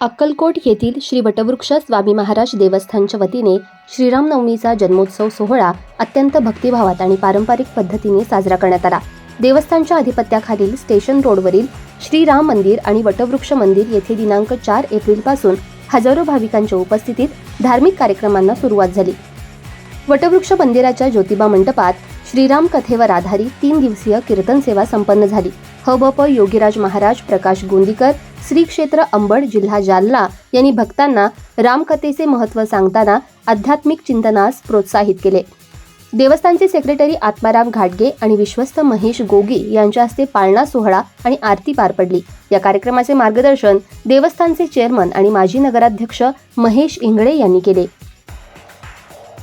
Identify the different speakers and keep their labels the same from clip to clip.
Speaker 1: अक्कलकोट येथील श्री वटवृक्ष स्वामी महाराज देवस्थानच्या वतीने श्रीरामनवमीचा जन्मोत्सव सोहळा अत्यंत भक्तिभावात आणि पारंपरिक पद्धतीने साजरा करण्यात आला. देवस्थानच्या अधिपत्याखालील स्टेशन रोडवरील श्रीराम मंदिर आणि वटवृक्ष मंदिर येथे दिनांक 4 एप्रिलपासून हजारो भाविकांच्या उपस्थितीत धार्मिक कार्यक्रमांना सुरुवात झाली. वटवृक्ष मंदिराच्या ज्योतिबा मंडपात श्रीराम कथेवर आधारित 3 दिवसीय कीर्तन सेवा संपन्न झाली. हबप योगीराज महाराज, प्रकाश गोंदीकर, श्री क्षेत्र अंबड, जिल्हा जालना यांनी भक्तांना रामकथेचे महत्त्व सांगताना आध्यात्मिक चिंतनास प्रोत्साहित केले. देवस्थानचे सेक्रेटरी आत्माराम घाटगे आणि विश्वस्त महेश गोगी यांच्या हस्ते पाळणा सोहळा आणि आरती पार पडली. या कार्यक्रमाचे मार्गदर्शन देवस्थानचे चेअरमन आणि माजी नगराध्यक्ष महेश इंगळे यांनी केले.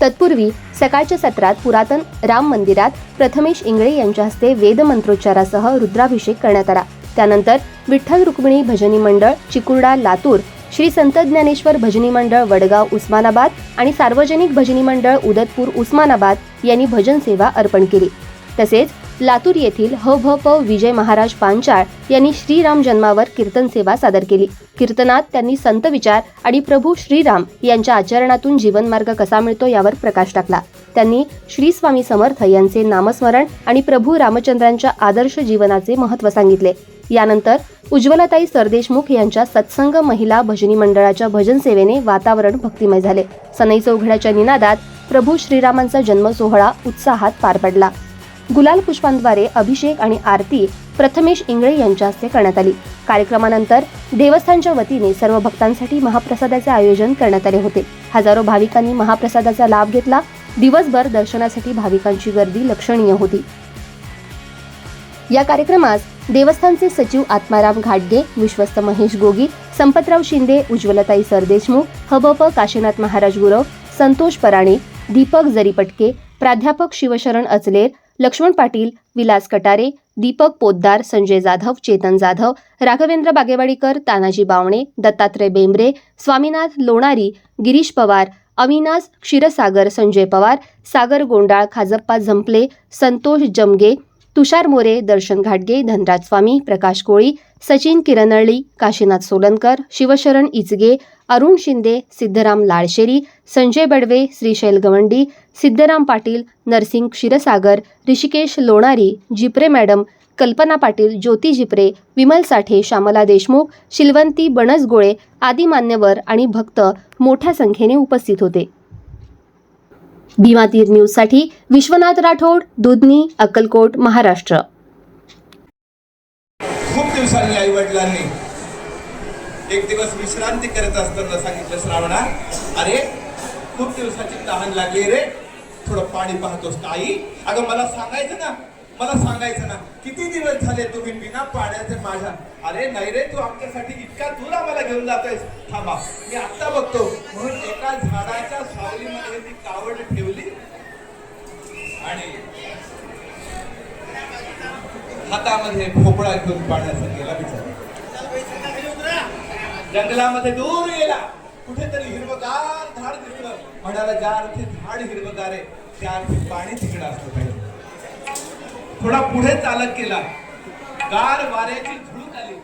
Speaker 1: तत्पूर्वी सकाळच्या सत्रात पुरातन राम मंदिरात प्रथमेश इंगळे यांच्या हस्ते वेद मंत्रोच्चारासह रुद्राभिषेक करण्यात आला. त्यानंतर विठ्ठल रुक्मिणी भजनी मंडळ चिकुर्डा लातूर, श्री संत ज्ञानेश्वर भजनी मंडळ वडगाव उस्मानाबाद आणि सार्वजनिक भजनी मंडळ उदतपूर उस्मानाबाद यांनी भजन सेवा अर्पण केली. तसेच लातूर येथील हभप विजय महाराज पांचाळ यांनी श्रीराम जन्मावर कीर्तन सेवा सादर केली. कीर्तनात त्यांनी संत विचार आणि प्रभू श्रीराम यांच्या आचरणातून जीवनमार्ग कसा मिळतो यावर प्रकाश टाकला. त्यांनी श्री स्वामी समर्थ यांचे नामस्मरण आणि प्रभू रामचंद्रांच्या आदर्श जीवनाचे महत्त्व सांगितले. यानंतर उज्ज्वलाताई सरदेशमुख यांच्या सत्संग महिला भजनी मंडळाच्या भजन सेवेने वातावरण भक्तिमय झाले. सनई चौघड्याच्या निनादात प्रभू श्रीरामांचा जन्म सोहळा उत्साहात पार पडला. गुलाल पुष्पांद्वारे अभिषेक आणि आरती प्रथमेश इंगळे यांच्या हस्ते करण्यात आली. कार्यक्रमानंतर देवस्थानच्या वतीने सर्व भक्तांसाठी महाप्रसादाचे आयोजन करण्यात आले होते. हजारो भाविकांनी महाप्रसादाचा लाभ घेतला. दिवसभर दर्शनासाठी भाविकांची गर्दी लक्षणीय होती. या कार्यक्रमास देवस्थानचे सचिव आत्माराम घाटगे, विश्वस्त महेश गोगी, संपतराव शिंदे, उज्ज्वलताई सरदेशमुख, हबप काशीनाथ महाराज गुरव, संतोष पराणे, दीपक जरीपटके, प्राध्यापक शिवशरण अचलेर, लक्ष्मण पाटील, विलास कटारे, दीपक पोद्दार, संजय जाधव, चेतन जाधव, राघवेंद्र बागेवाडीकर, तानाजी बावणे, दत्तात्रय बेंबरे, स्वामीनाथ लोणारी, गिरीश पवार, अविनाश क्षीरसागर, संजय पवार, सागर गोंडाळ, खाजप्पा झंपले, संतोष जमगे, तुषार मोरे, दर्शन घाटगे, धनराज स्वामी, प्रकाश कोळी, सचिन किरणळी, काशीनाथ सोलनकर, शिवशरण इचगे, अरुण शिंदे, सिद्धराम लाळशेरी, संजय बडवे, श्रीशैल गवंडी, सिद्धराम पाटील, नरसिंग क्षीरसागर, ऋषिकेश लोणारी, जिप्रे मॅडम, कल्पना पाटील, ज्योती जिप्रे, विमल साठे, श्यामला देशमुख, शिलवंती बनसगोळे आदी मान्यवर आणि भक्त मोठ्या संख्येने उपस्थित होते. भीमातीर न्यूजसाठी विश्वनाथ राठोड, दुधनी, अक्कलकोट, महाराष्ट्र.
Speaker 2: खूप दिवसांनी आई वडिलांनी एक दिवस विश्रांती करत असताना सांगितलं, श्रावणा, अरे खूप दिवसाची तहान लागली रे, थोडं पाणी पाहतोस का आई? अगं मला सांगायचं ना, किती दिवस झाले तुम्ही बिना पाण्याचे माझ्या. अरे नाही रे, तू आमच्यासाठी इतका दूर आम्हाला घेऊन जातोयस. थांबा, मी आत्ता बघतो. म्हणून एका झाडाच्या सावलीमध्ये ती कावड ठेवली आणि हातामध्ये भोपळा घेऊन पाण्याचा गेला. बिचारा जंगलामध्ये दूर गेला. कुठेतरी हिरवगार झाड दिसलं. म्हणाला, ज्या अर्थी झाड हिरवगार आहे त्या अर्थी पाणी तिकडं असलं पाहिजे. थोडा पुढे चालत गेला. गार वाऱ्याची झुळूक आली.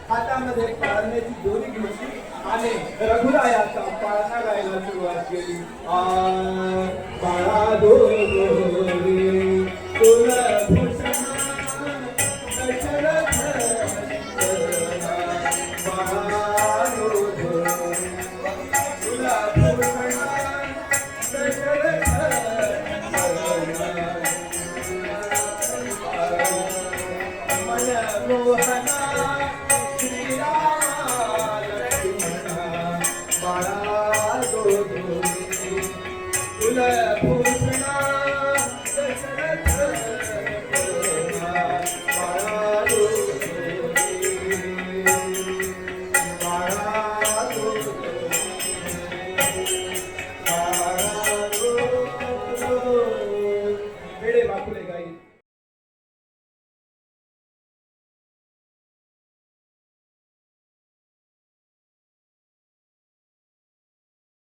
Speaker 3: हातामध्ये पाळण्याची दोरी घेतली आणि रघुरायाचा पाळणा गायला सुरुवात केली. बाळा दोरी तुला भूषणा दशरथ बाळा दोरी तुला भूषणा दशरथ मन मोहना बाळा दोरी तुला भूषणा